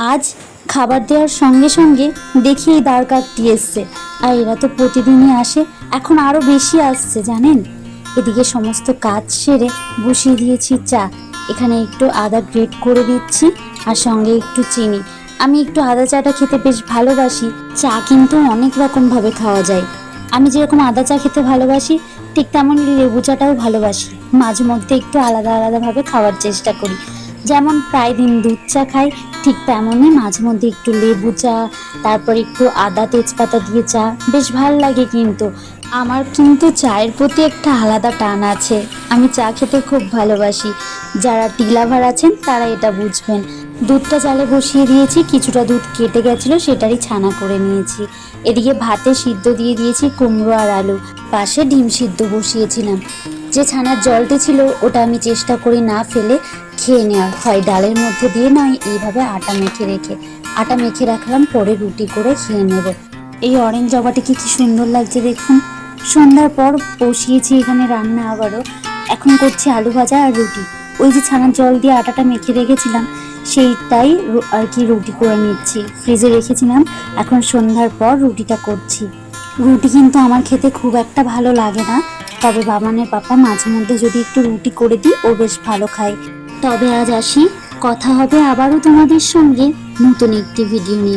আজ খাবার দেওয়ার সঙ্গে সঙ্গে দেখি এই দ্বার কাকটি এসছে। আর এরা তো প্রতিদিনই আসে, এখন আরও বেশি আসছে জানেন। এদিকে সমস্ত কাজ সেরে বসিয়ে দিয়েছি চা। এখানে একটু আদা গ্রেট করে দিচ্ছি আর সঙ্গে একটু চিনি। আমি একটু আদা চাটা খেতে বেশ ভালোবাসি। চা কিন্তু অনেক রকমভাবে খাওয়া যায়। আমি যেরকম আদা চা খেতে ভালোবাসি, ঠিক তেমনই লেবু চাটাও ভালোবাসি। মাঝে মধ্যে একটু আলাদা আলাদাভাবে খাওয়ার চেষ্টা করি। যেমন প্রায় দিন দুধ চা খাই, ঠিক তেমনই মাঝে মধ্যে একটু লেবু চা, তারপর একটু আদা তেজপাতা দিয়ে চা বেশ ভাল লাগে। কিন্তু আমার কিন্তু চায়ের প্রতি একটা আলাদা টান আছে। আমি চা খেতে খুব ভালোবাসি। যারা টি লাভার আছেন তারা এটা বুঝবেন। দুধটা চালে বসিয়ে দিয়েছি, কিছুটা দুধ কেটে গেছিলো, সেটারই ছানা করে নিয়েছি। এদিকে ভাতে সিদ্ধ দিয়ে দিয়েছি কুমড়ো আর আলু, পাশে ডিম সিদ্ধ বসিয়েছিলাম। যে ছানার জলটি ছিল ওটা আমি চেষ্টা করি না ফেলে খেয়ে নেওয়ার, হয় ডালের মধ্যে দিয়ে নয় এইভাবে আটা মেখে রাখলাম, পরে রুটি করে খেয়ে নেব। এই অরেঞ্জ জবাটিকে কি সুন্দর লাগছে দেখুন। সন্ধ্যার পর বসিয়েছি এখানে রান্না আবারও। এখন করছি আলু ভাজা আর রুটি। ওই যে ছানার জল দিয়ে আটাটা মেখে রেখেছিলাম সেইটাই আর কি রুটি করে নিচ্ছি। ফ্রিজে রেখেছিলাম, এখন সন্ধ্যার পর রুটিটা করছি। রুটি কিন্তু আমার খেতে খুব একটা ভালো লাগে না, তবে বাবানের পাপা মাঝে মধ্যে যদি একটু রুটি করে দিই ও বেশ ভালো খায়। তবে আজ আসি, কথা হবে আবারও তোমাদের সঙ্গে নতুন একটি ভিডিও নিয়ে।